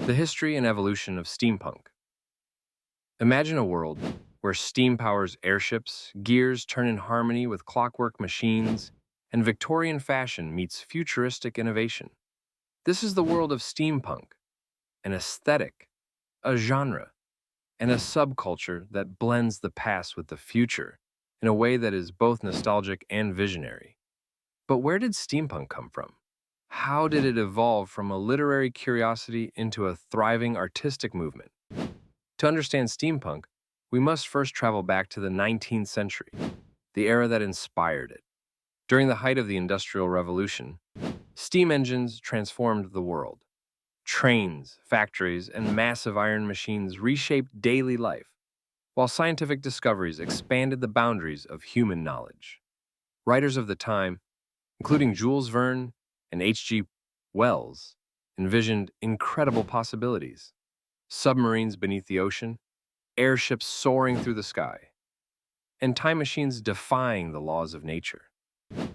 The history and evolution of steampunk. Imagine a world where steam powers airships, gears turn in harmony with clockwork machines, and Victorian fashion meets futuristic innovation. This is the world of steampunk, an aesthetic, a genre, and a subculture that blends the past with the future in a way that is both nostalgic and visionary. But where did steampunk come from? How did it evolve from a literary curiosity into a thriving artistic movement? To understand steampunk, we must first travel back to the 19th century, the era that inspired it. During the height of the Industrial Revolution, steam engines transformed the world. Trains, factories, and massive iron machines reshaped daily life, while scientific discoveries expanded the boundaries of human knowledge. Writers of the time, including Jules Verne and H.G. Wells, envisioned incredible possibilities: submarines beneath the ocean, airships soaring through the sky, and time machines defying the laws of nature.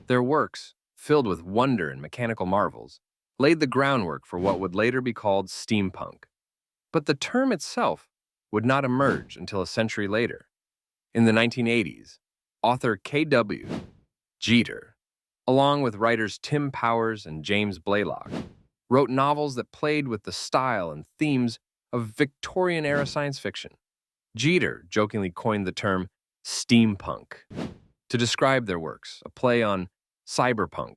Their works, filled with wonder and mechanical marvels, laid the groundwork for what would later be called steampunk. But the term itself would not emerge until a century later. In the 1980s, author K.W. Jeter, along with writers Tim Powers and James Blaylock, wrote novels that played with the style and themes of Victorian-era science fiction. Jeter jokingly coined the term steampunk to describe their works, a play on cyberpunk,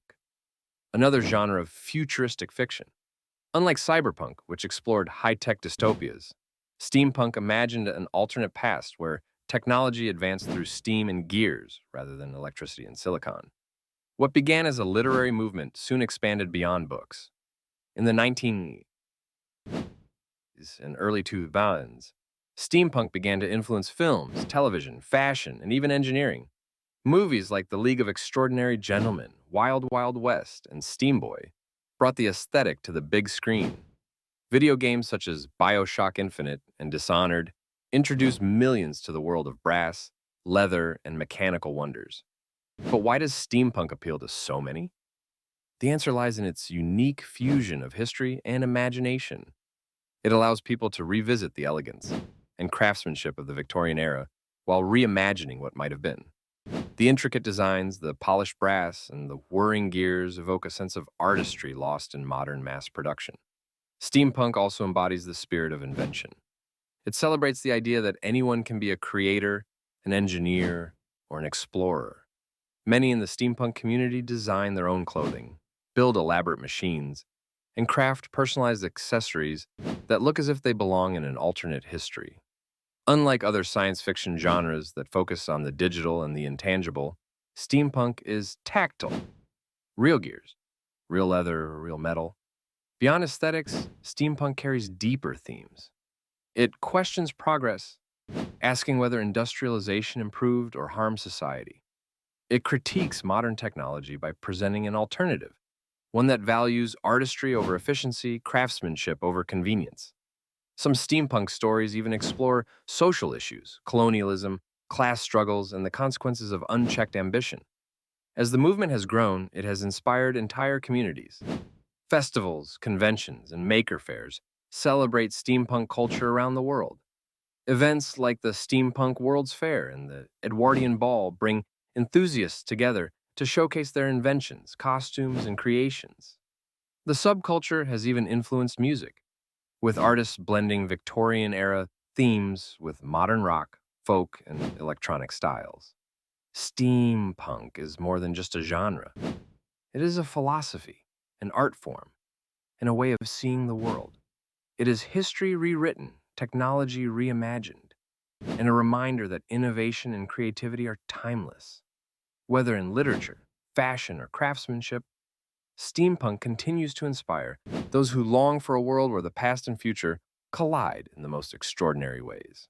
another genre of futuristic fiction. Unlike cyberpunk, which explored high-tech dystopias, steampunk imagined an alternate past where technology advanced through steam and gears rather than electricity and silicon. What began as a literary movement soon expanded beyond books. In the 1980s and early 2000s, steampunk began to influence films, television, fashion, and even engineering. Movies like The League of Extraordinary Gentlemen, Wild Wild West, and Steamboy brought the aesthetic to the big screen. Video games such as BioShock Infinite and Dishonored introduced millions to the world of brass, leather, and mechanical wonders. But why does steampunk appeal to so many? The answer lies in its unique fusion of history and imagination. It allows people to revisit the elegance and craftsmanship of the Victorian era while reimagining what might have been. The intricate designs, the polished brass, and the whirring gears evoke a sense of artistry lost in modern mass production. Steampunk also embodies the spirit of invention. It celebrates the idea that anyone can be a creator, an engineer, or an explorer. Many in the steampunk community design their own clothing, build elaborate machines, and craft personalized accessories that look as if they belong in an alternate history. Unlike other science fiction genres that focus on the digital and the intangible, steampunk is tactile. Real gears, real leather, real metal. Beyond aesthetics, steampunk carries deeper themes. It questions progress, asking whether industrialization improved or harmed society. It critiques modern technology by presenting an alternative, one that values artistry over efficiency, craftsmanship over convenience. Some steampunk stories even explore social issues, colonialism, class struggles, and the consequences of unchecked ambition. As the movement has grown, it has inspired entire communities. Festivals, conventions, and maker fairs celebrate steampunk culture around the world. Events like the Steampunk World's Fair and the Edwardian Ball bring enthusiasts together to showcase their inventions, costumes, and creations. The subculture has even influenced music, with artists blending Victorian-era themes with modern rock, folk, and electronic styles. Steampunk is more than just a genre. It is a philosophy, an art form, and a way of seeing the world. It is history rewritten, technology reimagined, and a reminder that innovation and creativity are timeless. Whether in literature, fashion, or craftsmanship, steampunk continues to inspire those who long for a world where the past and future collide in the most extraordinary ways.